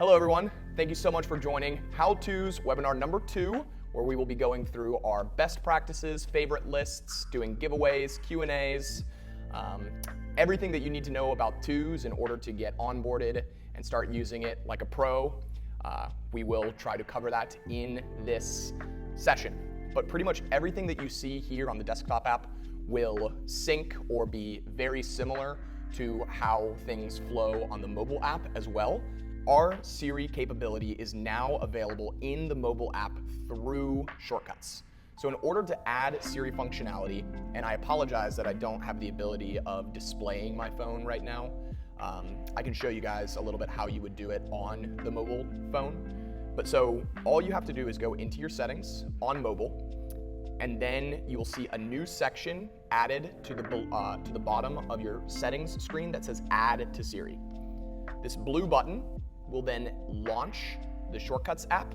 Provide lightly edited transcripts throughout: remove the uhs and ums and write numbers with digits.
Hello everyone, thank you so much for joining How-To's webinar number 2, where we will be going through our best practices, favorite lists, doing giveaways, Q&As, everything that you need to know about twos in order to get onboarded and start using it like a pro. We will try to cover that in this session. But pretty much everything that you see here on the desktop app will sync or be very similar to how things flow on the mobile app as well. Our Siri capability is now available in the mobile app through shortcuts. So in order to add Siri functionality, and I apologize that I don't have the ability of displaying my phone right now, I can show you guys a little bit how you would do it on the mobile phone. But so all you have to do is go into your settings on mobile, and then you will see a new section added to the bottom of your settings screen that says Add to Siri. This blue button will then launch the Shortcuts app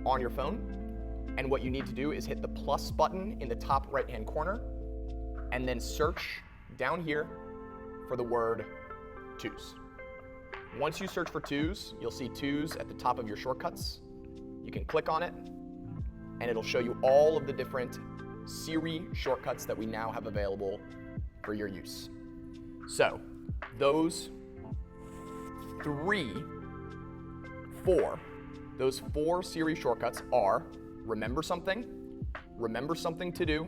on your phone. And what you need to do is hit the plus button in the top right-hand corner and then search down here for the word twos. Once you search for twos, you'll see twos at the top of your shortcuts. You can click on it and it'll show you all of the different Siri shortcuts that we now have available for your use. So those those four Siri shortcuts are remember something to do,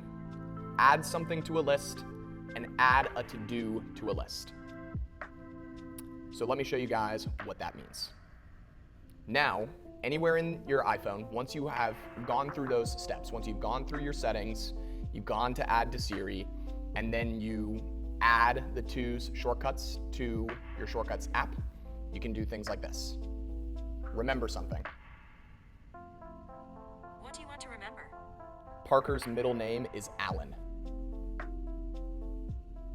add something to a list, and add a to-do to a list. So let me show you guys what that means. Now, anywhere in your iPhone, once you have gone through those steps, once you've gone through your settings, you've gone to add to Siri, and then you add the twos shortcuts to your Shortcuts app, you can do things like this. Remember something. What do you want to remember? Parker's middle name is Alan.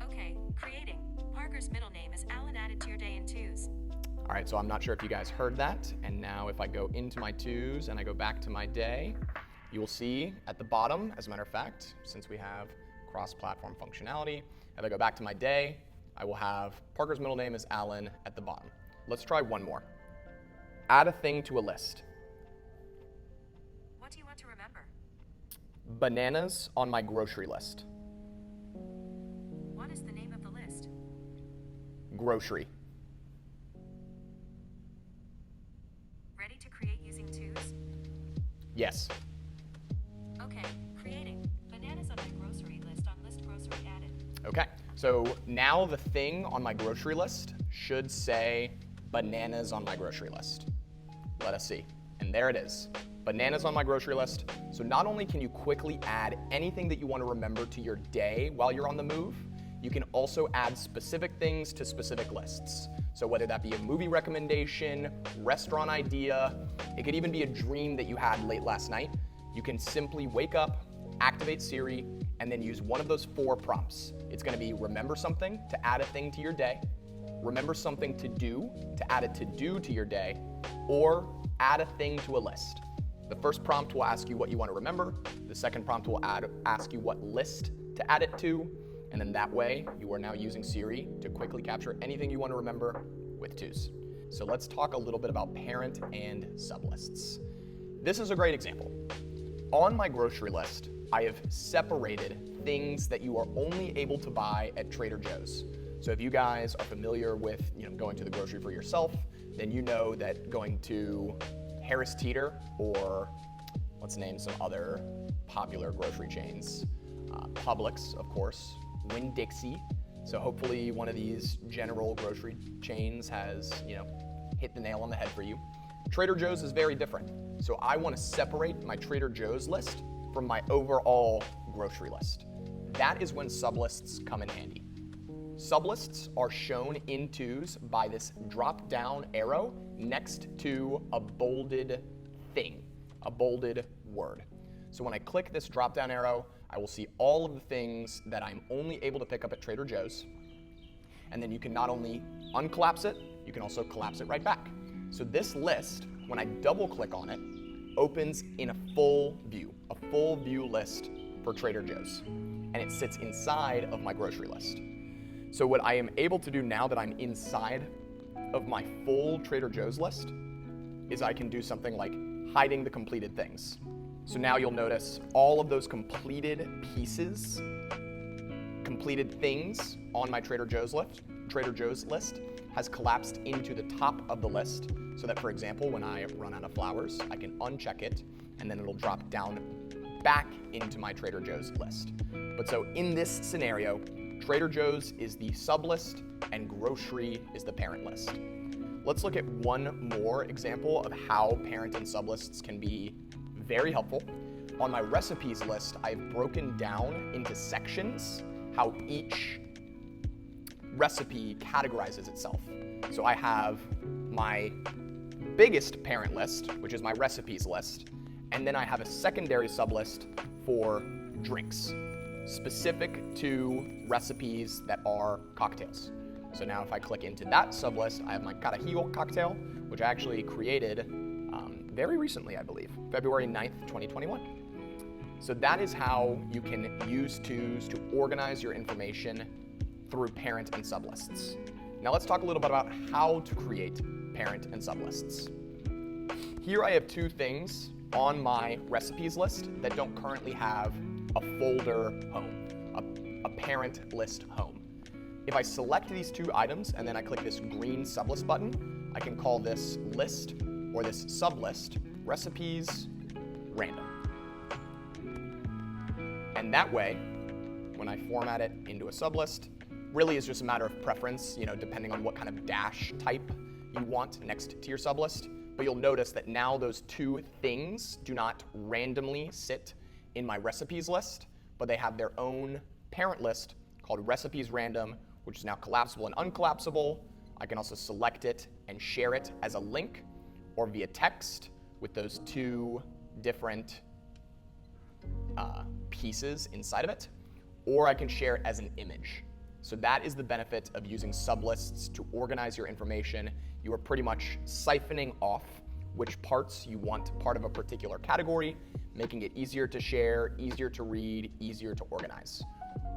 Okay, creating. Parker's middle name is Alan, added to your day in twos. All right, so I'm not sure if you guys heard that. And now if I go into my twos and I go back to my day, you will see at the bottom, as a matter of fact, since we have cross-platform functionality, if I go back to my day, I will have Parker's middle name is Alan at the bottom. Let's try one more. Add a thing to a list. What do you want to remember? Bananas on my grocery list. What is the name of the list? Grocery. Ready to create using twos? Yes. Okay, creating. Bananas on my grocery list on list grocery added. Okay, so now the thing on my grocery list should say bananas on my grocery list. Let us see. And there it is. Bananas on my grocery list. So not only can you quickly add anything that you want to remember to your day while you're on the move, you can also add specific things to specific lists. So whether that be a movie recommendation, restaurant idea, it could even be a dream that you had late last night, you can simply wake up, activate Siri, and then use one of those 4 prompts. It's going to be remember something to add a thing to your day, remember something to do to add a to-do to your day, or add a thing to a list. The first prompt will ask you what you want to remember. The second prompt will ask you what list to add it to. And then that way, you are now using Siri to quickly capture anything you want to remember with twos. So let's talk a little bit about parent and sublists. This is a great example. On my grocery list, I have separated things that you are only able to buy at Trader Joe's. So if you guys are familiar with going to the grocery for yourself, then you know that going to Harris Teeter, or let's name some other popular grocery chains, Publix, of course, Winn-Dixie. So hopefully one of these general grocery chains has hit the nail on the head for you. Trader Joe's is very different. So I want to separate my Trader Joe's list from my overall grocery list. That is when sublists come in handy. Sublists are shown in twos by this drop-down arrow next to a bolded thing, a bolded word. So when I click this drop-down arrow, I will see all of the things that I'm only able to pick up at Trader Joe's. And then you can not only uncollapse it, you can also collapse it right back. So this list, when I double-click on it, opens in a full view list for Trader Joe's. And it sits inside of my grocery list. So what I am able to do now that I'm inside of my full Trader Joe's list is I can do something like hiding the completed things. So now you'll notice all of those completed pieces, completed things on my Trader Joe's list has collapsed into the top of the list so that, for example, when I run out of flowers, I can uncheck it and then it'll drop down back into my Trader Joe's list. But so in this scenario, Trader Joe's is the sublist and grocery is the parent list. Let's look at one more example of how parent and sublists can be very helpful. On my recipes list, I've broken down into sections how each recipe categorizes itself. So I have my biggest parent list, which is my recipes list, and then I have a secondary sublist for drinks, specific to recipes that are cocktails. So now if I click into that sublist, I have my Carajillo cocktail, which I actually created very recently, I believe, February 9th, 2021. So that is how you can use twos to organize your information through parent and sublists. Now let's talk a little bit about how to create parent and sublists. Here I have two things on my recipes list that don't currently have a folder home, a parent list home. If I select these two items and then I click this green sublist button, I can call this list or this sublist recipes random. And that way, when I format it into a sublist, really is just a matter of preference, depending on what kind of dash type you want next to your sublist. But you'll notice that now those two things do not randomly sit in my recipes list, but they have their own parent list called recipes random, which is now collapsible and uncollapsible. I can also select it and share it as a link or via text with those two different pieces inside of it, or I can share it as an image. So that is the benefit of using sublists to organize your information. You are pretty much siphoning off which parts you want part of a particular category, making it easier to share, easier to read, easier to organize.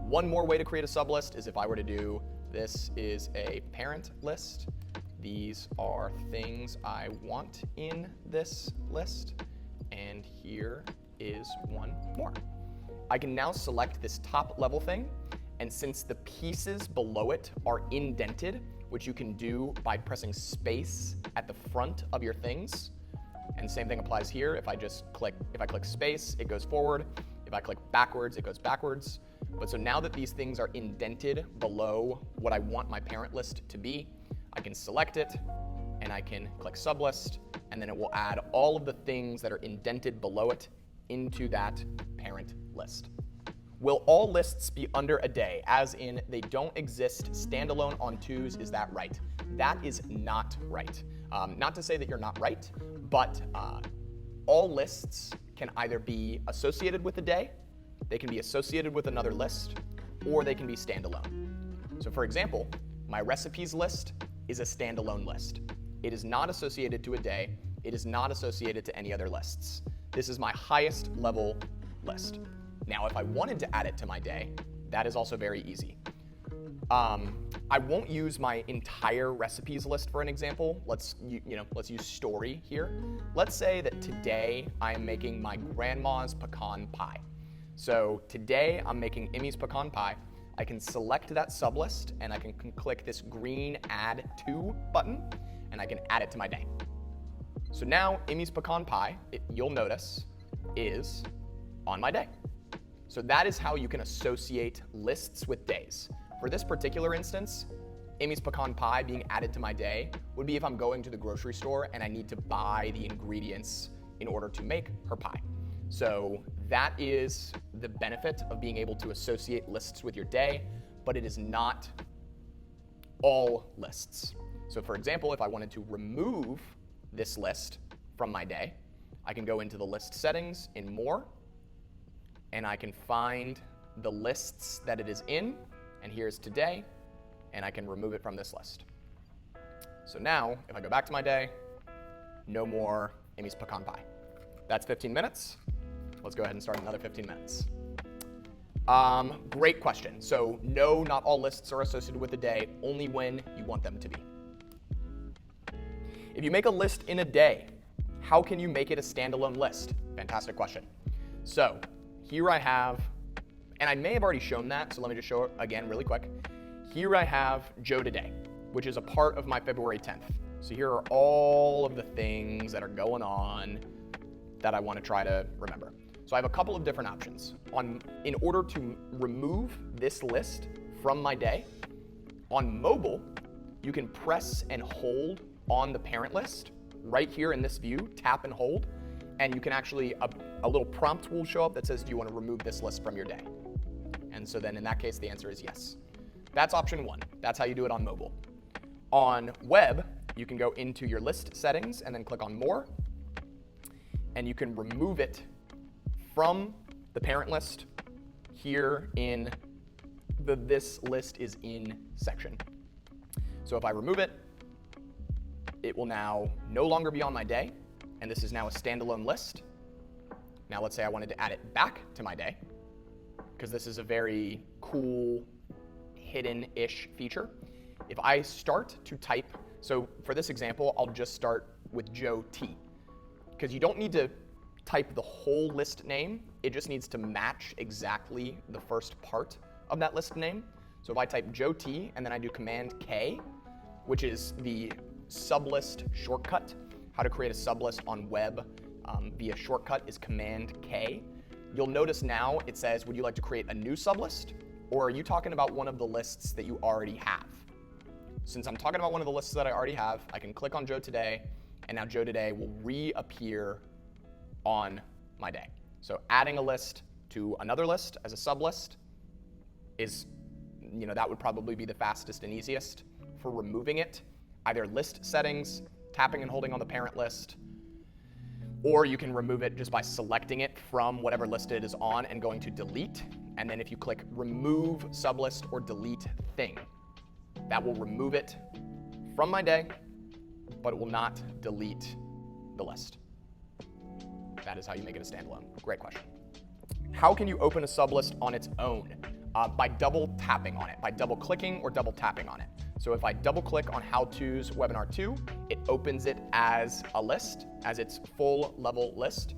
One more way to create a sublist is if I were to do, this is a parent list. These are things I want in this list. And here is one more. I can now select this top level thing, and since the pieces below it are indented, which you can do by pressing space at the front of your things, and same thing applies here. If I click space, it goes forward. If I click backwards, it goes backwards. But so now that these things are indented below what I want my parent list to be, I can select it and I can click sublist, and then it will add all of the things that are indented below it into that parent list. Will all lists be under a day, as in they don't exist standalone on twos? Is that right? That is not right. Not to say that you're not right, but all lists can either be associated with a day, they can be associated with another list, or they can be standalone. So for example, my recipes list is a standalone list. It is not associated to a day. It is not associated to any other lists. This is my highest level list. Now, if I wanted to add it to my day, that is also very easy. I won't use my entire recipes list for an example. Let's use story here. Let's say that today I'm making my grandma's pecan pie. So today I'm making Emmy's pecan pie. I can select that sublist and I can click this green add to button and I can add it to my day. So now Emmy's pecan pie, you'll notice, is on my day. So that is how you can associate lists with days. For this particular instance, Amy's pecan pie being added to my day would be if I'm going to the grocery store and I need to buy the ingredients in order to make her pie. So that is the benefit of being able to associate lists with your day, but it is not all lists. So for example, if I wanted to remove this list from my day, I can go into the list settings in more, and I can find the lists that it is in, and here's today, and I can remove it from this list. So now, if I go back to my day, no more Amy's pecan pie. That's 15 minutes. Let's go ahead and start another 15 minutes. Great question. So no, not all lists are associated with a day, only when you want them to be. If you make a list in a day How can you make it a standalone list? Fantastic question. So here I have, and I may have already shown that, so let me just show it again really quick. Here I have Joe Today, which is a part of my February 10th. So here are all of the things that are going on that I want to try to remember. So I have a couple of different options. In order to remove this list from my day, on mobile, you can press and hold on the parent list right here in this view, tap and hold, and you can actually, a little prompt will show up that says, do you want to remove this list from your day? And so then in that case, the answer is yes. That's option one. That's how you do it on mobile. On web, you can go into your list settings and then click on more, and you can remove it from the parent list here in the This List is In section. So if I remove it, it will now no longer be on my day, and this is now a standalone list. Now let's say I wanted to add it back to my day, because this is a very cool, hidden-ish feature. If I start to type, so for this example, I'll just start with Joe T, because you don't need to type the whole list name, it just needs to match exactly the first part of that list name. So if I type Joe T and then I do Command K, which is the sublist shortcut, how to create a sublist on web via shortcut is Command K. You'll notice now it says, would you like to create a new sublist? Or are you talking about one of the lists that you already have? Since I'm talking about one of the lists that I already have, I can click on Joe Today, and now Joe Today will reappear on my day. So adding a list to another list as a sublist is, that would probably be the fastest and easiest. For removing it, either list settings, tapping and holding on the parent list, or you can remove it just by selecting it from whatever list it is on and going to delete. And then if you click remove sublist or delete thing, that will remove it from my day, but it will not delete the list. That is how you make it a standalone. Great question. How can you open a sublist on its own? By double tapping on it, by double clicking or double tapping on it. So if I double click on How To's Webinar 2, it opens it as a list, as its full level list.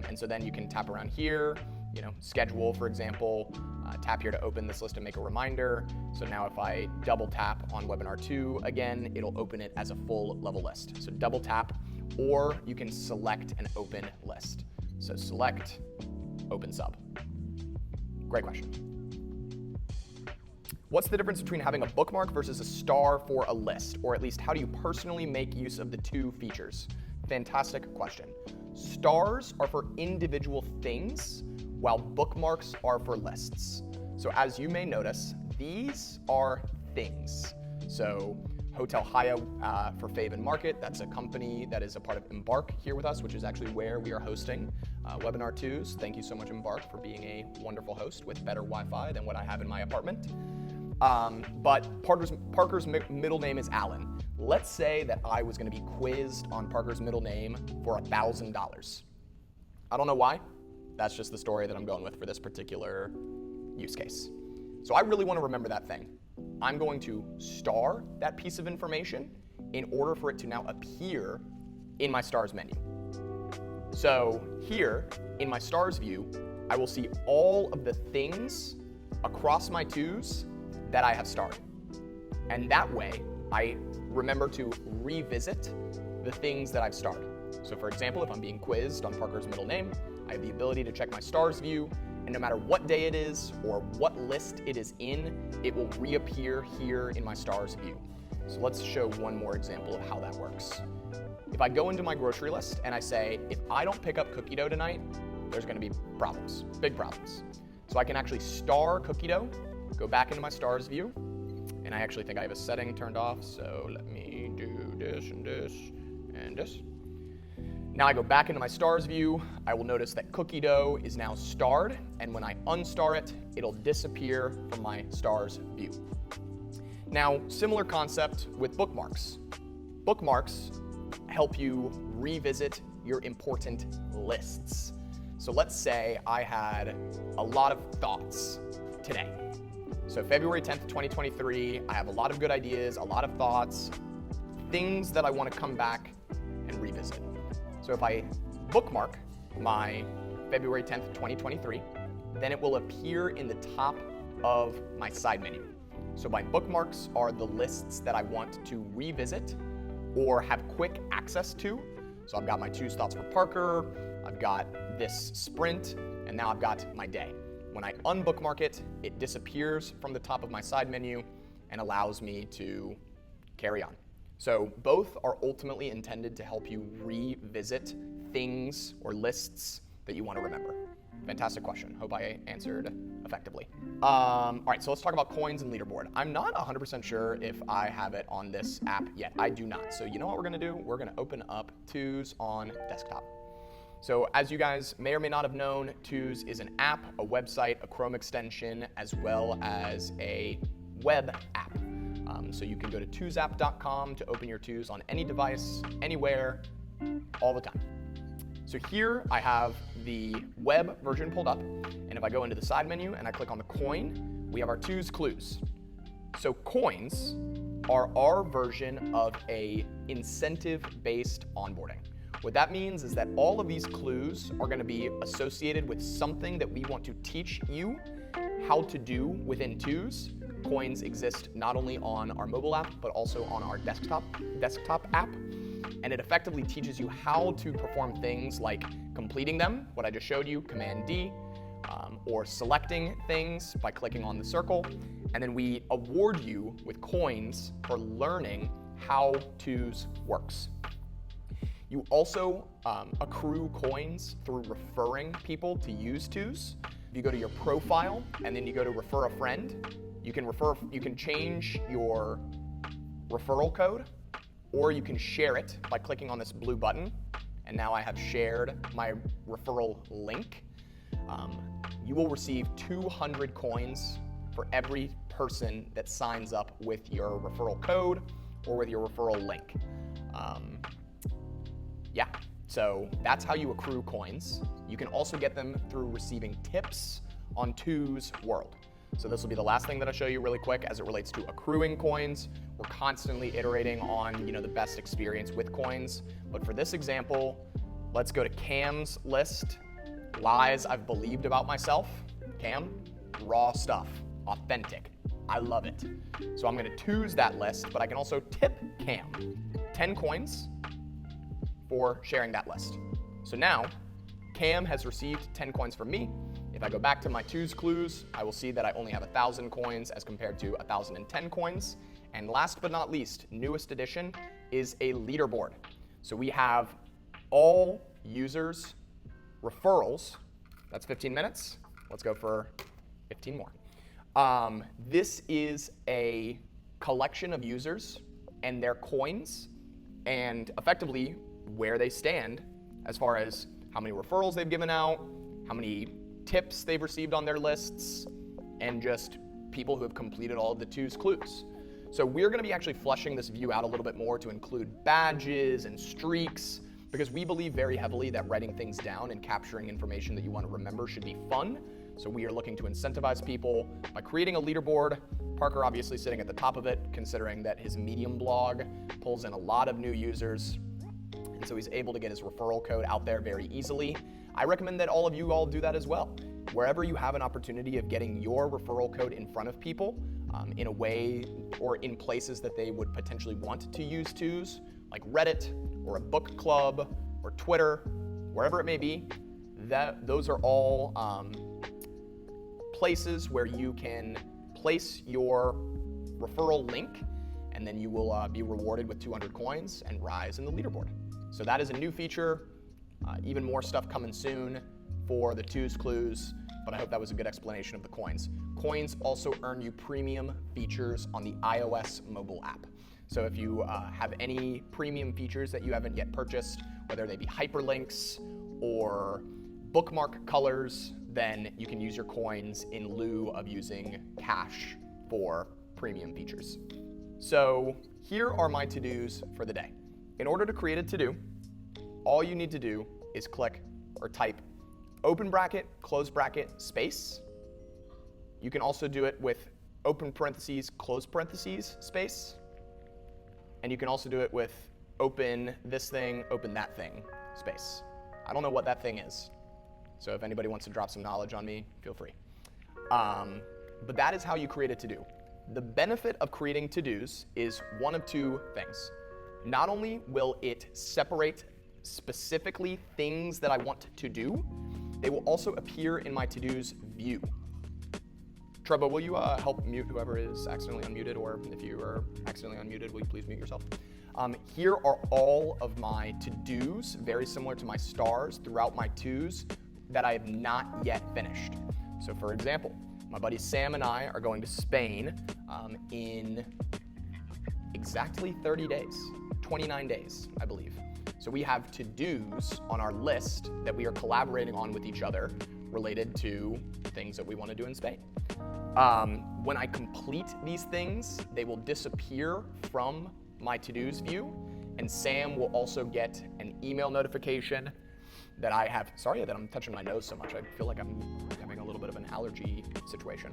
And so then you can tap around here, schedule, for example, tap here to open this list and make a reminder. So now if I double tap on Webinar 2 again, it'll open it as a full level list. So double tap, or you can select an open list. So select, open sub. Great question. What's the difference between having a bookmark versus a star for a list? Or at least how do you personally make use of the two features? Fantastic question. Stars are for individual things, while bookmarks are for lists. So as you may notice, these are things. So Hotel Haya for Fave and Market, that's a company that is a part of Embark here with us, which is actually where we are hosting Webinar 2s. Thank you so much, Embark, for being a wonderful host with better Wi-Fi than what I have in my apartment. But Parker's middle name is Alan. Let's say that I was going to be quizzed on Parker's middle name for $1,000. I don't know why. That's just the story that I'm going with for this particular use case. So I really want to remember that thing. I'm going to star that piece of information in order for it to now appear in my stars menu. So here in my stars view, I will see all of the things across my twos that I have starred. And that way, I remember to revisit the things that I've starred. So for example, if I'm being quizzed on Parker's middle name, I have the ability to check my stars view, and no matter what day it is or what list it is in, it will reappear here in my stars view. So let's show one more example of how that works. If I go into my grocery list and I say, if I don't pick up cookie dough tonight, there's gonna be problems, big problems. So I can actually star cookie dough, go back into my stars view, and I actually think I have a setting turned off, so let me do this and this and this. Now I go back into my stars view, I will notice that cookie dough is now starred, and when I unstar it, it'll disappear from my stars view. Now, similar concept with bookmarks. Bookmarks help you revisit your important lists. So let's say I had a lot of thoughts today. So February 10th, 2023, I have a lot of good ideas, a lot of thoughts, things that I want to come back and revisit. So if I bookmark my February 10th, 2023, then it will appear in the top of my side menu. So my bookmarks are the lists that I want to revisit or have quick access to. So I've got my Tuesday Thoughts for Parker, I've got this sprint, and now I've got my day. When I unbookmark it, it disappears from the top of my side menu and allows me to carry on. So both are ultimately intended to help you revisit things or lists that you want to remember. Fantastic question. Hope I answered effectively. All right, so let's talk about coins and leaderboard. I'm not 100% sure if I have it on this app yet. I do not. So you know what we're gonna do? We're gonna open up Twos on desktop. So as you guys may or may not have known, Twos is an app, a website, a Chrome extension, as well as a web app. So you can go to twosApp.com to open your Twos on any device, anywhere, all the time. So here I have the web version pulled up, and if I go into the side menu and I click on the coin, we have our Twos clues. So coins are our version of a incentive-based onboarding. What that means is that all of these clues are going to be associated with something that we want to teach you how to do within Twos. Coins exist not only on our mobile app, but also on our desktop app. And it effectively teaches you how to perform things like completing them, what I just showed you, Command D, or selecting things by clicking on the circle. And then we award you with coins for learning how Twos works. You also accrue coins through referring people to use Twos. If you go to your profile and then you go to refer a friend, you can change your referral code, or you can share it by clicking on this blue button. And now I have shared my referral link. You will receive 200 coins for every person that signs up with your referral code or with your referral link. Yeah, so that's how you accrue coins. You can also get them through receiving tips on Twos World. So this will be the last thing that I show you really quick as it relates to accruing coins. We're constantly iterating on the best experience with coins. But for this example, let's go to Cam's list, lies I've believed about myself. Cam, raw stuff, authentic. I love it. So I'm gonna Twos that list, but I can also tip Cam 10 coins for sharing that list. So now, Cam has received 10 coins from me. If I go back to my Twos clues, I will see that I only have 1,000 coins as compared to 1,010 coins. And last but not least, newest addition is a leaderboard. So we have all users' referrals. That's 15 minutes. Let's go for 15 more. This is a collection of users and their coins, and effectively where they stand as far as how many referrals they've given out, how many tips they've received on their lists, and just people who have completed all of the Twos clues. So we're going to be actually fleshing this view out a little bit more to include badges and streaks, because we believe very heavily that writing things down and capturing information that you want to remember should be fun. So we are looking to incentivize people by creating a leaderboard. Parker obviously sitting at the top of it, considering that his Medium blog pulls in a lot of new users. And so he's able to get his referral code out there very easily. I recommend that all of you all do that as well. Wherever you have an opportunity of getting your referral code in front of people in a way or in places that they would potentially want to use Twos, like Reddit or a book club or Twitter, wherever it may be, those are all places where you can place your referral link, and then you will be rewarded with 200 coins and rise in the leaderboard. So that is a new feature. Even more stuff coming soon for the Twos clues, but I hope that was a good explanation of the coins. Coins also earn you premium features on the iOS mobile app. So if you have any premium features that you haven't yet purchased, whether they be hyperlinks or bookmark colors, then you can use your coins in lieu of using cash for premium features. So here are my to-dos for the day. In order to create a to-do, all you need to do is click or type open bracket, close bracket, space. You can also do it with open parentheses, close parentheses, space. And you can also do it with open this thing, open that thing, space. I don't know what that thing is. So if anybody wants to drop some knowledge on me, feel free. But that is how you create a to-do. The benefit of creating to-dos is one of two things. Not only will it separate specifically things that I want to do, they will also appear in my to-dos view. Trevor, will you help mute whoever is accidentally unmuted, or if you are accidentally unmuted, will you please mute yourself? Here are all of my to-dos, very similar to my stars throughout my tos that I have not yet finished. So for example, my buddy Sam and I are going to Spain in exactly 30 days, 29 days, I believe. So we have to-dos on our list that we are collaborating on with each other related to things that we want to do in Spain. When I complete these things, they will disappear from my to-dos view, and Sam will also get an email notification that I have. Sorry that I'm touching my nose so much. I feel like I'm having a little bit of an allergy situation.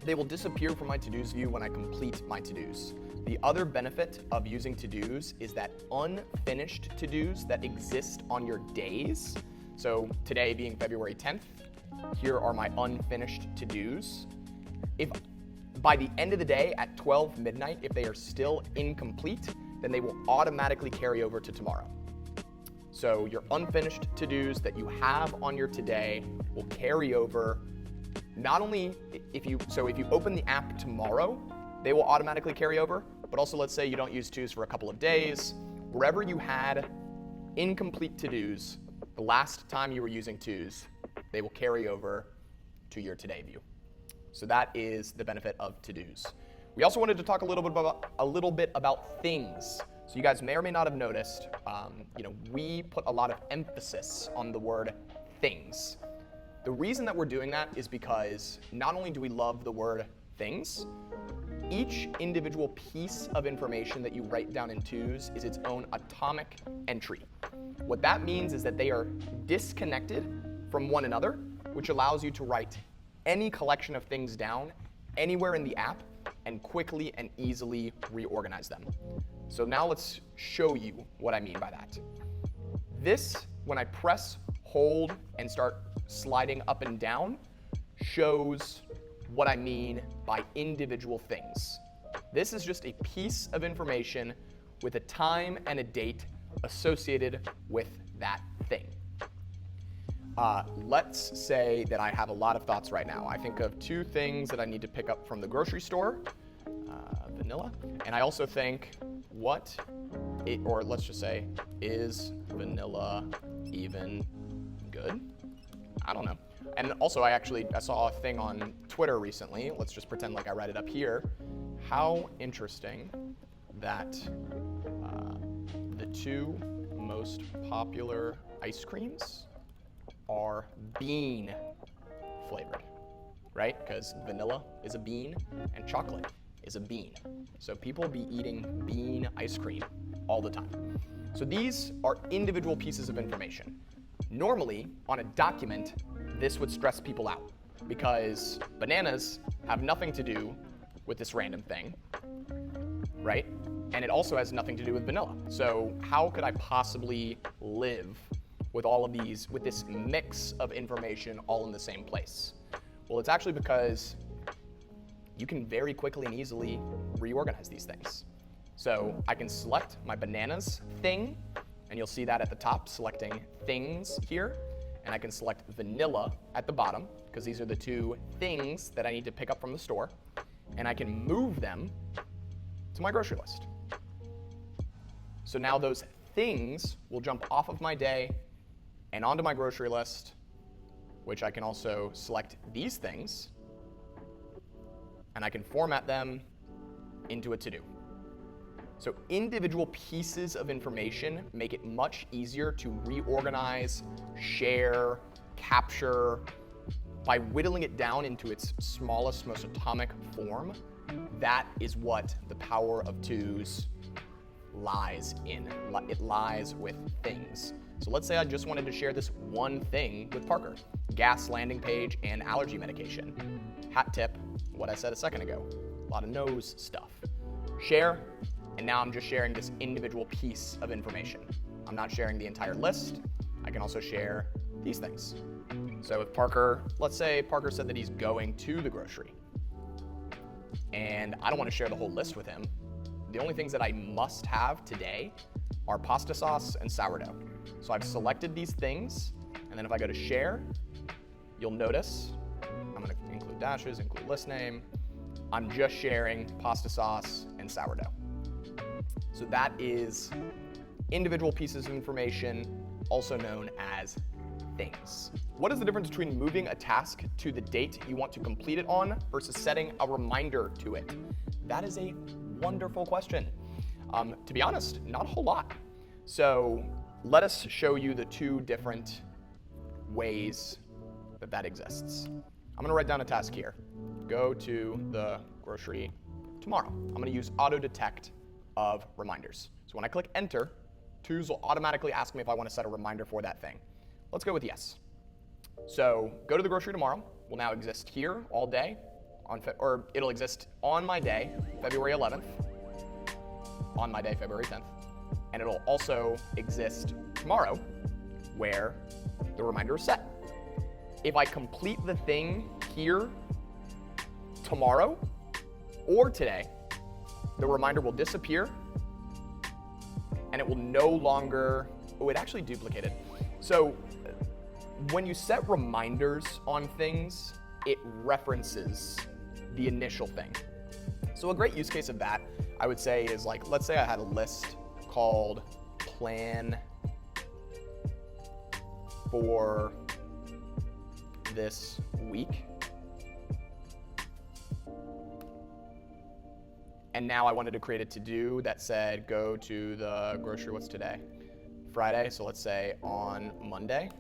They will disappear from my to-dos view when I complete my to-dos. The other benefit of using to-dos is that unfinished to-dos that exist on your days. So today being February 10th, here are my unfinished to-dos. If by the end of the day at 12 midnight, if they are still incomplete, then they will automatically carry over to tomorrow. So your unfinished to-dos that you have on your today will carry over. Not only if you open the app tomorrow, they will automatically carry over, but also let's say you don't use tos for a couple of days, wherever you had incomplete to-dos, the last time you were using tos, they will carry over to your today view. So that is the benefit of to-dos. We also wanted to talk a little bit about things. So you guys may or may not have noticed, we put a lot of emphasis on the word things. The reason that we're doing that is because not only do we love the word things, each individual piece of information that you write down in tos is its own atomic entry. What that means is that they are disconnected from one another, which allows you to write any collection of things down anywhere in the app and quickly and easily reorganize them. So now let's show you what I mean by that. This, when I press, hold, and start sliding up and down, shows what I mean by individual things. This is just a piece of information with a time and a date associated with that thing. Let's say that I have a lot of thoughts right now. I think of two things that I need to pick up from the grocery store, vanilla, and I also think, let's just say, is vanilla even good? I don't know. And also I saw a thing on Twitter recently, let's just pretend like I read it up here. How interesting that the two most popular ice creams are bean flavored, right? Because vanilla is a bean and chocolate is a bean. So people be eating bean ice cream all the time. So these are individual pieces of information. Normally, on a document, this would stress people out because bananas have nothing to do with this random thing, right? And it also has nothing to do with vanilla. So how could I possibly live with all of these, with this mix of information all in the same place? Well, it's actually because you can very quickly and easily reorganize these things. So I can select my bananas thing, and you'll see that at the top, selecting things here. And I can select vanilla at the bottom, because these are the two things that I need to pick up from the store. And I can move them to my grocery list. So now those things will jump off of my day and onto my grocery list, which I can also select these things, and I can format them into a to-do. So individual pieces of information make it much easier to reorganize, share, capture. By whittling it down into its smallest, most atomic form, that is what the power of tos lies in. It lies with things. So let's say I just wanted to share this one thing with Parker. Gas landing page and allergy medication. Hat tip, what I said a second ago. A lot of nose stuff. Share, and now I'm just sharing this individual piece of information. I'm not sharing the entire list. I can also share these things. So if Parker, let's say Parker said that he's going to the grocery, and I don't want to share the whole list with him. The only things that I must have today are pasta sauce and sourdough. So I've selected these things, and then if I go to share, you'll notice I'm going to include dashes, include list name. I'm just sharing pasta sauce and sourdough. So that is individual pieces of information, also known as things. What is the difference between moving a task to the date you want to complete it on versus setting a reminder to it? That is a wonderful question. To be honest, not a whole lot. So let us show you the two different ways that exists. I'm going to write down a task here. Go to the grocery tomorrow. I'm going to use auto detect of reminders. So when I click enter, Tools will automatically ask me if I want to set a reminder for that thing. Let's go with yes. So go to the grocery tomorrow will now exist here all day, or it'll exist on my day, February 11th, on my day, February 10th, and it'll also exist tomorrow where the reminder is set. If I complete the thing here tomorrow or today, the reminder will disappear and it will no longer, it actually duplicated. So when you set reminders on things, it references the initial thing. So a great use case of that, I would say, is like, let's say I had a list called plan for this week. And now I wanted to create a to-do that said, go to the grocery, what's today? Friday, so let's say on Monday.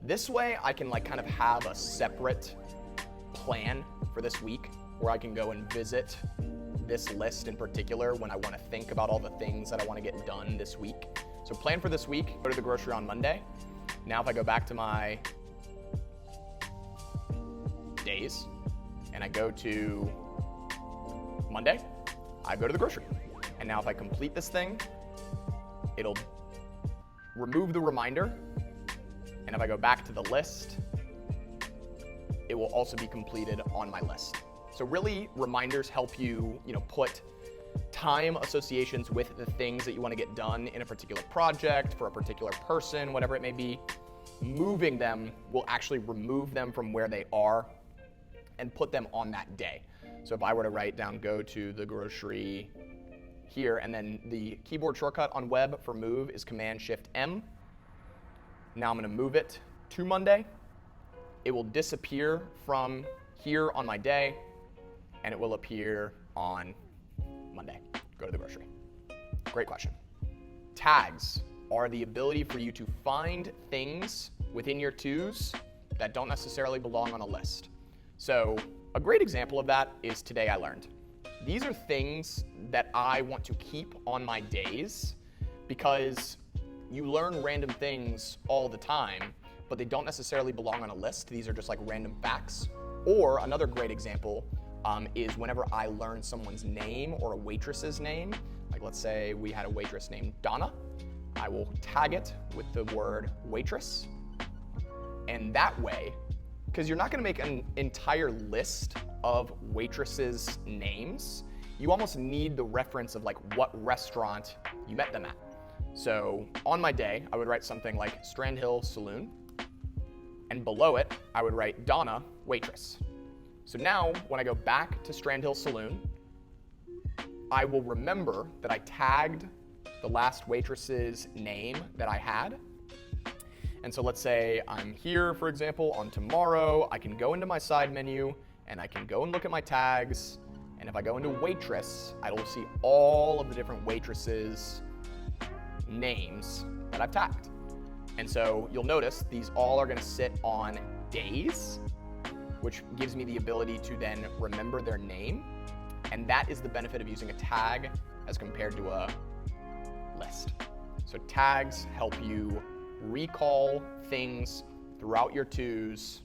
This way I can like kind of have a separate plan for this week where I can go and visit this list in particular when I want to think about all the things that I want to get done this week. So plan for this week, go to the grocery on Monday. Now if I go back to my days and I go to Monday, I go to the grocery. And now if I complete this thing, it'll remove the reminder. And if I go back to the list, it will also be completed on my list. So really, reminders help you, put time associations with the things that you want to get done in a particular project, for a particular person, whatever it may be. Moving them will actually remove them from where they are and put them on that day. So if I were to write down go to the grocery here, and then the keyboard shortcut on web for move is Command-Shift-M. Now I'm going to move it to Monday. It will disappear from here on my day, and it will appear on Monday. Go to the grocery. Great question. Tags are the ability for you to find things within your twos that don't necessarily belong on a list. So a great example of that is Today I Learned. These are things that I want to keep on my days because you learn random things all the time, but they don't necessarily belong on a list. These are just like random facts. Or another great example is whenever I learn someone's name or a waitress's name, like let's say we had a waitress named Donna, I will tag it with the word waitress. And that way, because you're not going to make an entire list of waitresses' names, you almost need the reference of like what restaurant you met them at. So on my day, I would write something like Strand Hill Saloon, and below it, I would write Donna, waitress. So now, when I go back to Strand Hill Saloon, I will remember that I tagged the last waitress's name that I had. And so let's say I'm here, for example, on tomorrow. I can go into my side menu, and I can go and look at my tags. And if I go into waitress, I will see all of the different waitresses' names that I've tagged. And so you'll notice these all are going to sit on days, which gives me the ability to then remember their name. And that is the benefit of using a tag as compared to a list. So tags help you recall things throughout your twos,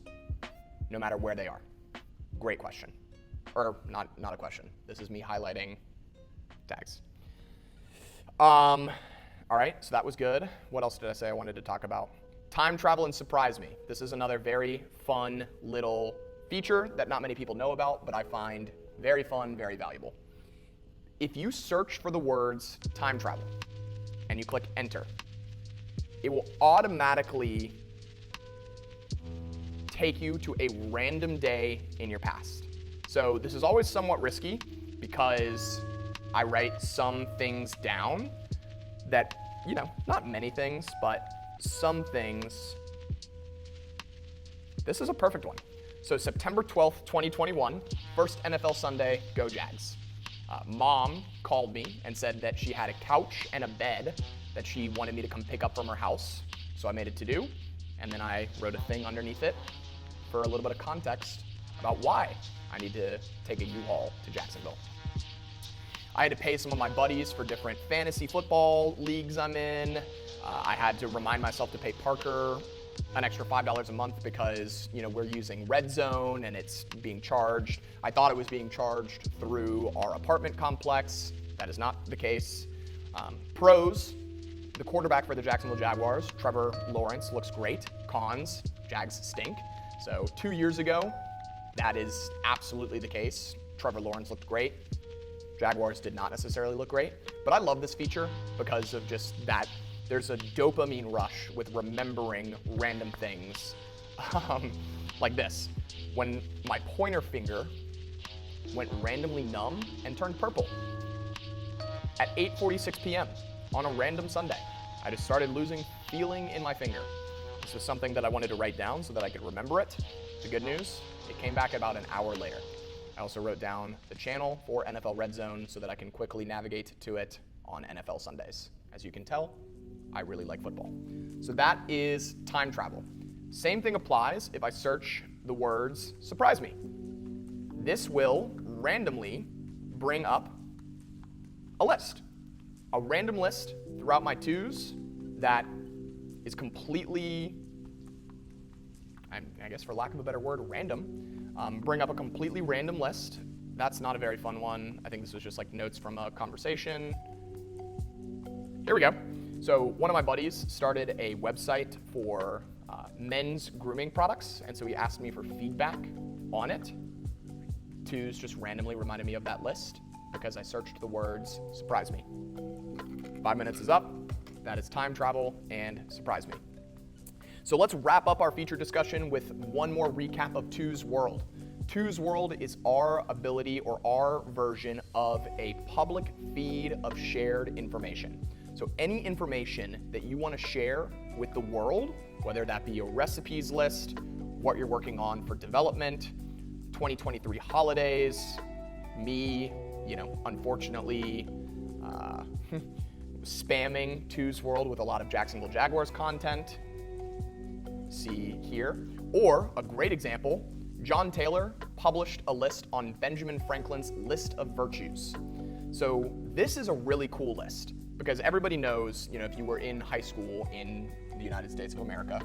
no matter where they are. Great question. Or not a question. This is me highlighting tags. All right, so that was good. What else did I say I wanted to talk about? Time travel and surprise me. This is another very fun little feature that not many people know about, but I find very fun, very valuable. If you search for the words time travel and you click enter, it will automatically take you to a random day in your past. So this is always somewhat risky because I write some things down that, not many things, but some things. This is a perfect one. So September 12th, 2021, first NFL Sunday, go Jags. Mom called me and said that she had a couch and a bed that she wanted me to come pick up from her house. So I made it to do, and then I wrote a thing underneath it for a little bit of context about why I need to take a U-Haul to Jacksonville. I had to pay some of my buddies for different fantasy football leagues I'm in. I had to remind myself to pay Parker an extra $5 a month because we're using Red Zone and it's being charged. I thought it was being charged through our apartment complex. That is not the case. Pros, the quarterback for the Jacksonville Jaguars, Trevor Lawrence, looks great. Cons, Jags stink. So 2 years ago, that is absolutely the case. Trevor Lawrence looked great. Jaguars did not necessarily look great. But I love this feature because of just that. There's a dopamine rush with remembering random things like this. When my pointer finger went randomly numb and turned purple at 8:46 p.m. on a random Sunday. I just started losing feeling in my finger. This was something that I wanted to write down so that I could remember it. The good news, it came back about an hour later. I also wrote down the channel for NFL Red Zone so that I can quickly navigate to it on NFL Sundays. As you can tell, I really like football. So that is time travel. Same thing applies if I search the words surprise me. This will randomly bring up a list, a random list throughout my twos that is completely, I guess for lack of a better word, random. Bring up a completely random list. That's not a very fun one. I think this was just like notes from a conversation. Here we go. So one of my buddies started a website for men's grooming products, and so he asked me for feedback on it. Twos just randomly reminded me of that list because I searched the words surprise me. 5 minutes is up. That is time travel and surprise me. So let's wrap up our feature discussion with one more recap of Twos World. Twos World is our ability or our version of a public feed of shared information. So any information that you want to share with the world, whether that be a recipes list, what you're working on for development, 2023 holidays, me, unfortunately, spamming Twos World with a lot of Jacksonville Jaguars content, see here. Or a great example, John Taylor published a list on Benjamin Franklin's list of virtues. So this is a really cool list because everybody knows, if you were in high school in the United States of America,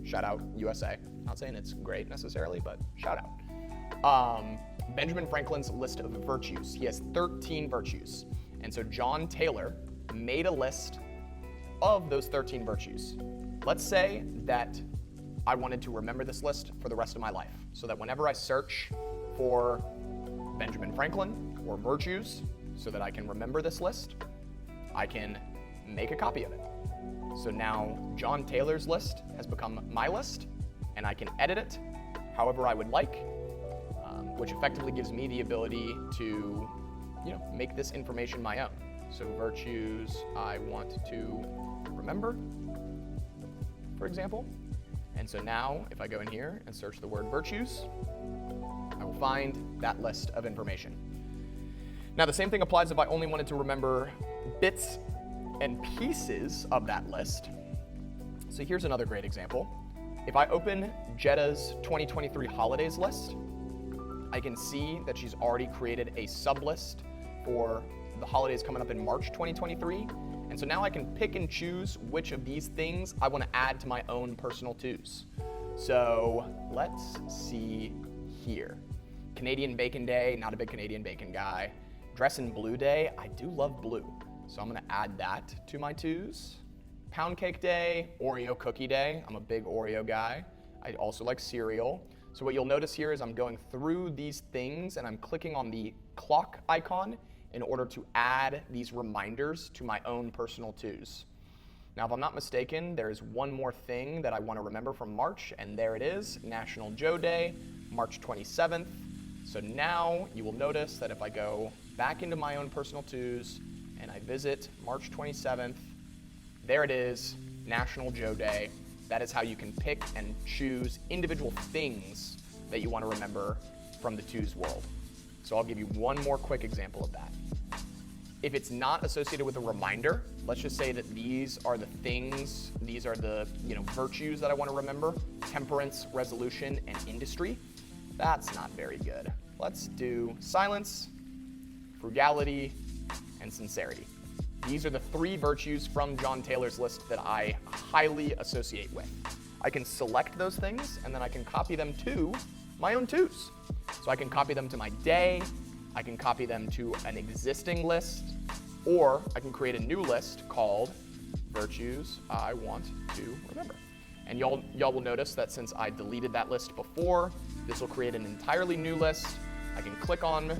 shout out USA. Not saying it's great necessarily, but shout out. Benjamin Franklin's list of virtues. He has 13 virtues. And so John Taylor made a list of those 13 virtues. Let's say that I wanted to remember this list for the rest of my life so that whenever I search for Benjamin Franklin or virtues so that I can remember this list, I can make a copy of it. So now John Taylor's list has become my list and I can edit it however I would like, which effectively gives me the ability to, make this information my own. So virtues I want to remember, for example. And so now if I go in here and search the word virtues, I will find that list of information. Now the same thing applies if I only wanted to remember bits and pieces of that list. So here's another great example. If I open Jetta's 2023 holidays list, I can see that she's already created a sublist for the holidays coming up in March 2023. And so now I can pick and choose which of these things I want to add to my own personal twos. So let's see here. Canadian Bacon Day, not a big Canadian bacon guy. Dress in Blue Day, I do love blue. So I'm gonna add that to my twos. Pound cake day, Oreo cookie day. I'm a big Oreo guy. I also like cereal. So what you'll notice here is I'm going through these things and I'm clicking on the clock icon in order to add these reminders to my own personal twos. Now, if I'm not mistaken, there's one more thing that I want to remember from March, and there it is, National Joe Day, March 27th. So now you will notice that if I go back into my own personal twos and I visit March 27th, there it is, National Joe Day. That is how you can pick and choose individual things that you want to remember from the twos world. So I'll give you one more quick example of that. If it's not associated with a reminder, let's just say that these are the things, these are the virtues that I want to remember: temperance, resolution, and industry. That's not very good. Let's do silence, frugality, and sincerity. These are the 3 virtues from John Taylor's list that I highly associate with. I can select those things and then I can copy them to my own twos. So I can copy them to my day, I can copy them to an existing list, or I can create a new list called Virtues I Want to Remember. And y'all will notice that since I deleted that list before, this will create an entirely new list. I can click on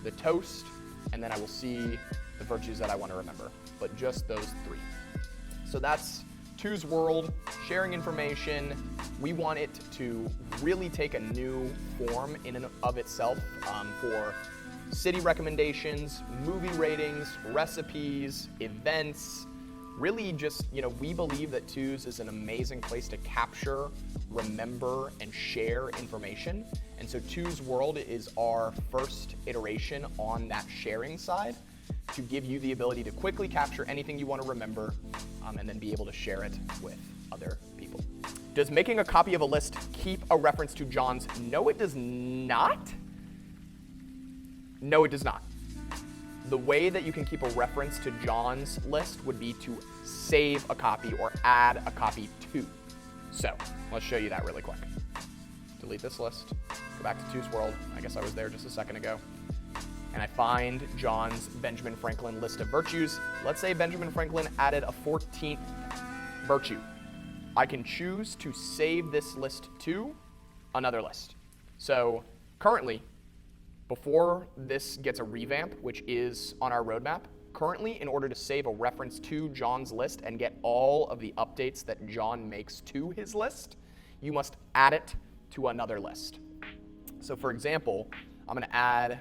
the toast, and then I will see the virtues that I want to remember, but just those 3. So that's Twos World, sharing information. We want it to really take a new form in and of itself for city recommendations, movie ratings, recipes, events. Really just, we believe that Twos is an amazing place to capture, remember, and share information. And so Twos World is our first iteration on that sharing side to give you the ability to quickly capture anything you want to remember and then be able to share it with other people. Does making a copy of a list keep a reference to John's? No, it does not. No, it does not. The way that you can keep a reference to John's list would be to save a copy or add a copy to. So let's show you that really quick. Delete this list, go back to Twos World. I guess I was there just a second ago. And I find John's Benjamin Franklin list of virtues. Let's say Benjamin Franklin added a 14th virtue. I can choose to save this list to another list. So currently, before this gets a revamp, which is on our roadmap, currently in order to save a reference to John's list and get all of the updates that John makes to his list, you must add it to another list. So for example, I'm going to add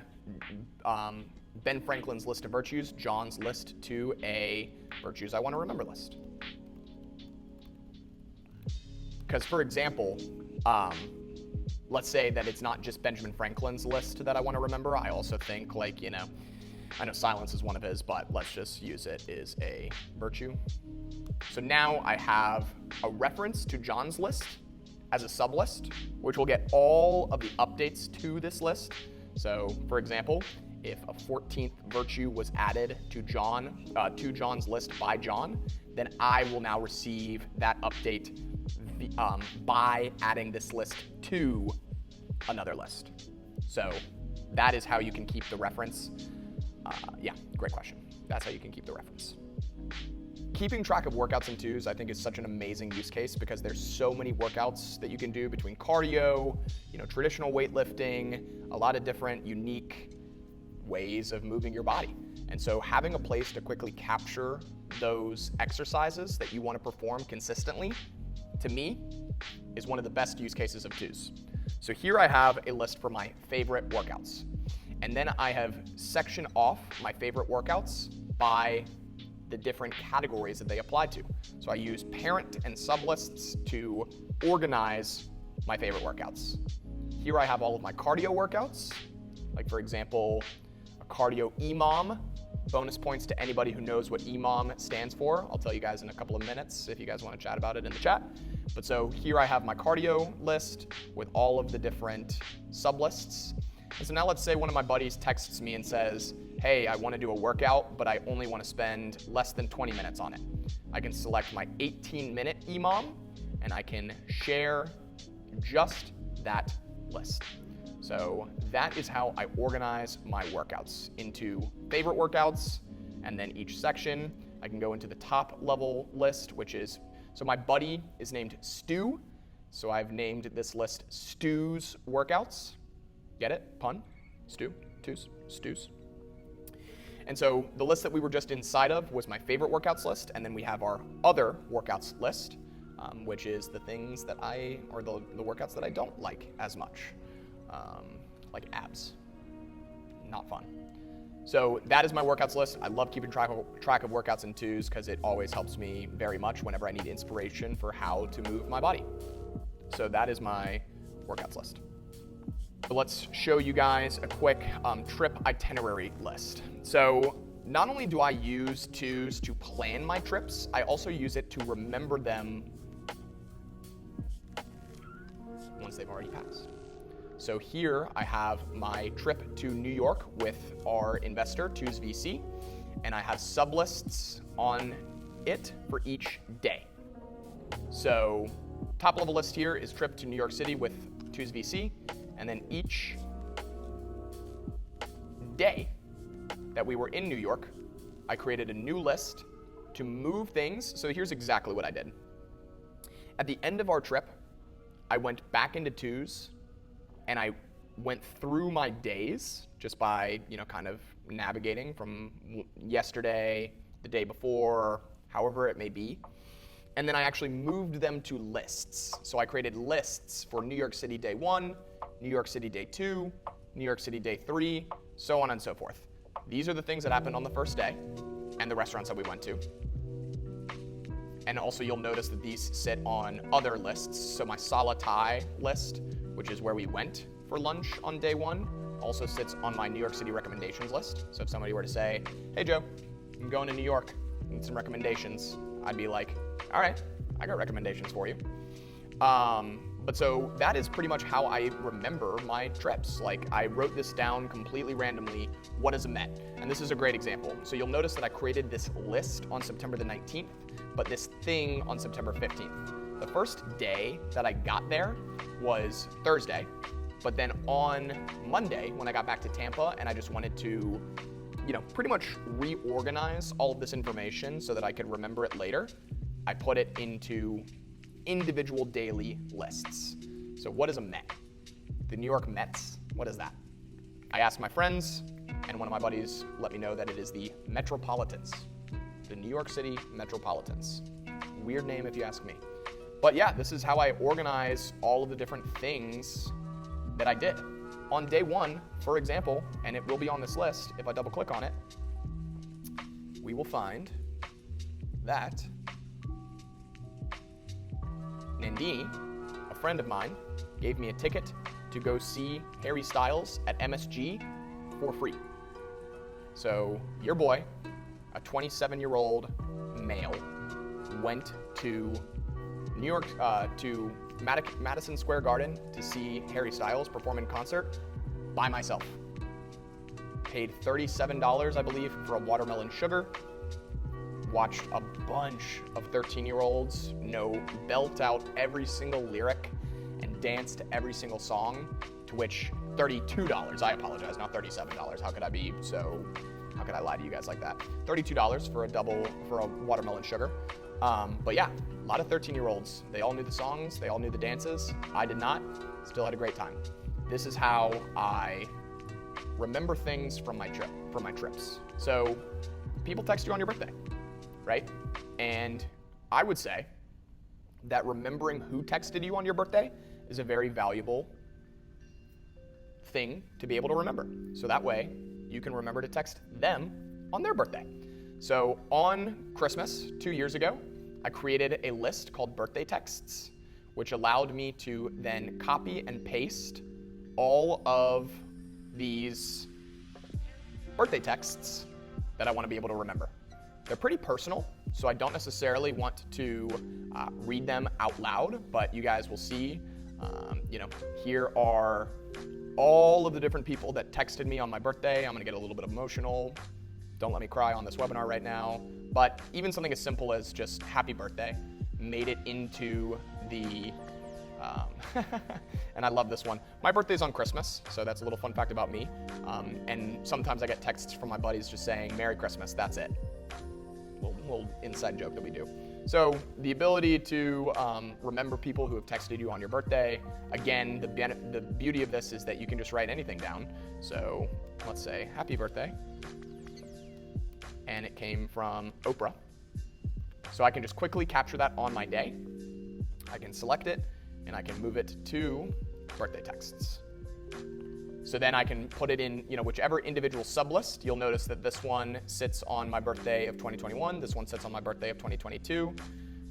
Ben Franklin's list of virtues, John's list, to a virtues I want to remember list. Because for example, let's say that it's not just Benjamin Franklin's list that I want to remember. I also think I know silence is one of his, but let's just use it as a virtue. So now I have a reference to John's list as a sublist, which will get all of the updates to this list. So for example, if a 14th virtue was added to John's list by John, then I will now receive that update by adding this list to another list. So that is how you can keep the reference. Yeah, great question. That's how you can keep the reference. Keeping track of workouts in twos, I think, is such an amazing use case because there's so many workouts that you can do between cardio, traditional weightlifting, a lot of different unique ways of moving your body. And so having a place to quickly capture those exercises that you want to perform consistently, to me, is one of the best use cases of twos. So here I have a list for my favorite workouts. And then I have sectioned off my favorite workouts by the different categories that they apply to. So I use parent and sublists to organize my favorite workouts. Here I have all of my cardio workouts, like for example, a cardio EMOM. Bonus points to anybody who knows what EMOM stands for. I'll tell you guys in a couple of minutes if you guys want to chat about it in the chat. But so here I have my cardio list with all of the different sublists. And so now let's say one of my buddies texts me and says, hey, I want to do a workout, but I only want to spend less than 20 minutes on it. I can select my 18-minute EMOM, and I can share just that list. So that is how I organize my workouts into favorite workouts And then each section, I can go into the top level list, which is, so my buddy is named Stu. So I've named this list Stu's Workouts. Get it? Pun? Stu? Stu's. And so the list that we were just inside of was my favorite workouts list. And then we have our other workouts list, which is the things that the workouts that I don't like as much, like abs. Not fun. So that is my workouts list. I love keeping track of workouts in twos because it always helps me very much whenever I need inspiration for how to move my body. So that is my workouts list. So let's show you guys a quick trip itinerary list. So not only do I use twos to plan my trips, I also use it to remember them once they've already passed. So here I have my trip to New York with our investor, Twos VC, and I have sublists on it for each day. So top level list here is trip to New York City with Twos VC, and then each day that we were in New York, I created a new list to move things. So here's exactly what I did. At the end of our trip, I went back into twos and I went through my days just by, kind of navigating from yesterday, the day before, however it may be. And then I actually moved them to lists. So I created lists for New York City day 1, New York City day 2, New York City day 3, so on and so forth. These are the things that happened on the first day and the restaurants that we went to. And also you'll notice that these sit on other lists. So my Sala Thai list, which is where we went for lunch on day 1, also sits on my New York City recommendations list. So if somebody were to say, hey Joe, I'm going to New York, need some recommendations, I'd be like, all right, I got recommendations for you. But so that is pretty much how I remember my trips. Like I wrote this down completely randomly, what is a Met? And this is a great example. So you'll notice that I created this list on September the 19th, but this thing on September 15th. The first day that I got there was Thursday, but then on Monday when I got back to Tampa and I just wanted to, pretty much reorganize all of this information so that I could remember it later, I put it into individual daily lists. So what is a Met? The New York Mets, what is that? I asked my friends, and one of my buddies let me know that it is the Metropolitans, the New York City Metropolitans. Weird name if you ask me. But yeah, this is how I organize all of the different things that I did. On day 1, for example, and it will be on this list, if I double click on it, we will find that Nandini, a friend of mine, gave me a ticket to go see Harry Styles at MSG for free. So your boy, a 27-year-old male, went to New York, to Madison Square Garden to see Harry Styles perform in concert by myself. Paid $37, I believe, for a watermelon sugar. Watched a bunch of 13-year-olds belt out every single lyric and dance to every single song, to which $32, I apologize, not $37. How could I lie to you guys like that? $32 for a watermelon sugar. But yeah, a lot of 13-year-olds, they all knew the songs, they all knew the dances. I did not, still had a great time. This is how I remember things from my trips. So people text you on your birthday, right? And I would say that remembering who texted you on your birthday is a very valuable thing to be able to remember. So that way you can remember to text them on their birthday. So on Christmas 2 years ago, I created a list called birthday texts, which allowed me to then copy and paste all of these birthday texts that I want to be able to remember. They're pretty personal, so I don't necessarily want to read them out loud, but you guys will see, here are all of the different people that texted me on my birthday. I'm gonna get a little bit emotional. Don't let me cry on this webinar right now. But even something as simple as just happy birthday made it into the And I love this one. My birthday's on Christmas, so that's a little fun fact about me. And sometimes I get texts from my buddies just saying, Merry Christmas, that's it. Little inside joke that we do. So the ability to remember people who have texted you on your birthday. Again, the beauty of this is that you can just write anything down. So let's say, happy birthday. And it came from Oprah. So I can just quickly capture that on my day. I can select it, and I can move it to birthday texts. So then I can put it in, whichever individual sublist. You'll notice that this one sits on my birthday of 2021. This one sits on my birthday of 2022.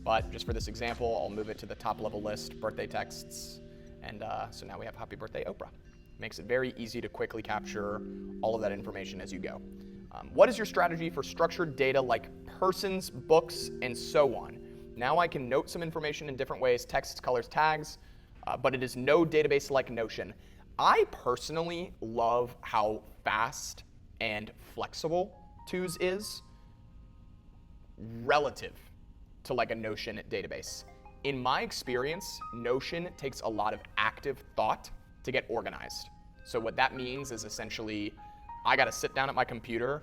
But just for this example, I'll move it to the top level list, birthday texts. And so now we have Happy Birthday Oprah. Makes it very easy to quickly capture all of that information as you go. What is your strategy for structured data like persons, books, and so on? Now I can note some information in different ways, texts, colors, tags, but it is no database like Notion. I personally love how fast and flexible Twoz is relative to like a Notion database. In my experience, Notion takes a lot of active thought to get organized. So what that means is essentially I got to sit down at my computer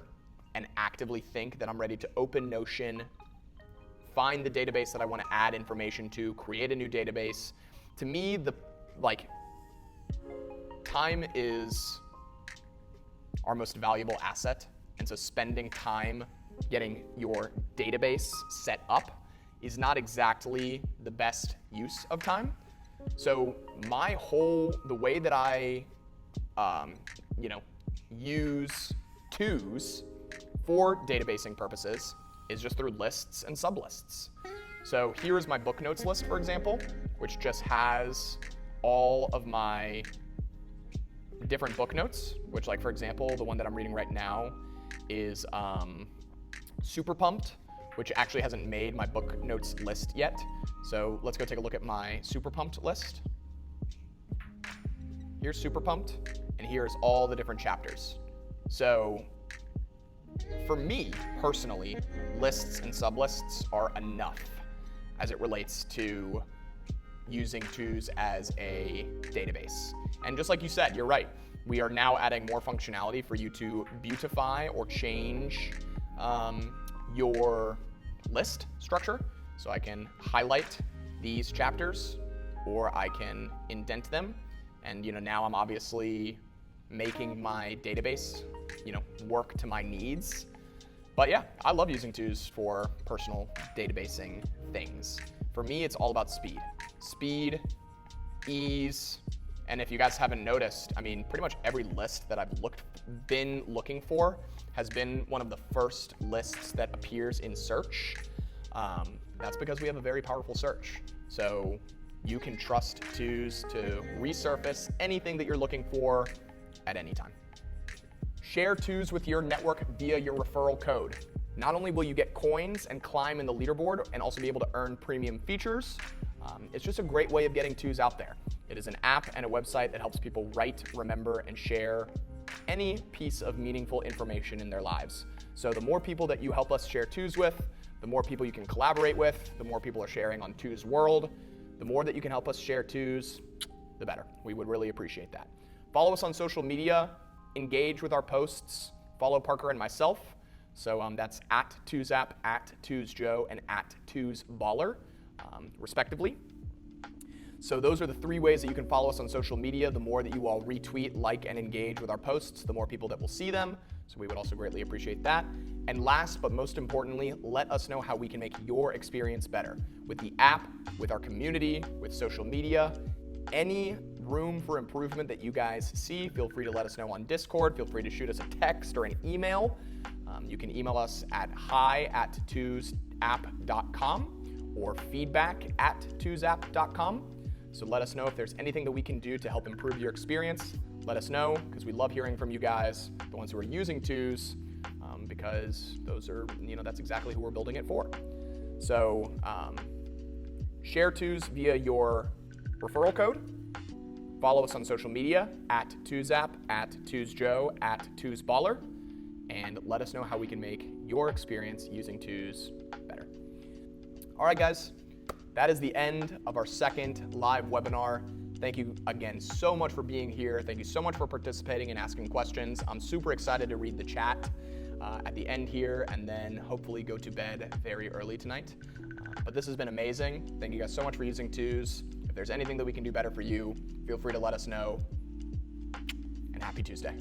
and actively think that I'm ready to open Notion, find the database that I want to add information to, create a new database. To me, time is our most valuable asset. And so spending time getting your database set up is not exactly the best use of time. So the way that I, use Twoz for databasing purposes is just through lists and sublists. So here is my book notes list, for example, which just has all of my different book notes, which for example, the one that I'm reading right now is Super Pumped, which actually hasn't made my book notes list yet. So let's go take a look at my Super Pumped list. Here's Super Pumped, and here's all the different chapters. So for me, personally, lists and sublists are enough as it relates to using Twoz as a database. And just like you said, you're right. We are now adding more functionality for you to beautify or change your list structure. So I can highlight these chapters, or I can indent them. And now I'm obviously making my database, work to my needs. But yeah, I love using Twoz for personal databasing things. For me, it's all about speed. Speed, ease, and if you guys haven't noticed, pretty much every list that I've been looking for has been one of the first lists that appears in search. That's because we have a very powerful search. So you can trust Twoz to resurface anything that you're looking for at any time. Share Twoz with your network via your referral code. Not only will you get coins and climb in the leaderboard and also be able to earn premium features, it's just a great way of getting Twoz out there. It is an app and a website that helps people write, remember, and share any piece of meaningful information in their lives. So the more people that you help us share Twoz with, the more people you can collaborate with, the more people are sharing on Twoz World, the more that you can help us share Twoz, the better. We would really appreciate that. Follow us on social media, engage with our posts, follow Parker and myself. So that's at TwoZap, at TwoZJoe, and at TwoZballer, respectively. So those are the 3 ways that you can follow us on social media. The more that you all retweet, like, and engage with our posts, the more people that will see them. So we would also greatly appreciate that. And last but most importantly, let us know how we can make your experience better with the app, with our community, with social media. Any room for improvement that you guys see, feel free to let us know on Discord. Feel free to shoot us a text or an email. You can email us at hi@twozap.com or feedback@twozap.com. So let us know if there's anything that we can do to help improve your experience. Let us know, because we love hearing from you guys, the ones who are using Twoz, because those are, that's exactly who we're building it for. So share Twoz via your referral code. Follow us on social media at TwoZap, at TwoZJoe, at TwoZballer, and let us know how we can make your experience using Twoz better. All right, guys, that is the end of our second live webinar. Thank you again so much for being here. Thank you so much for participating and asking questions. I'm super excited to read the chat at the end here and then hopefully go to bed very early tonight. But this has been amazing. Thank you guys so much for using Twos. If there's anything that we can do better for you, feel free to let us know. And happy Tuesday.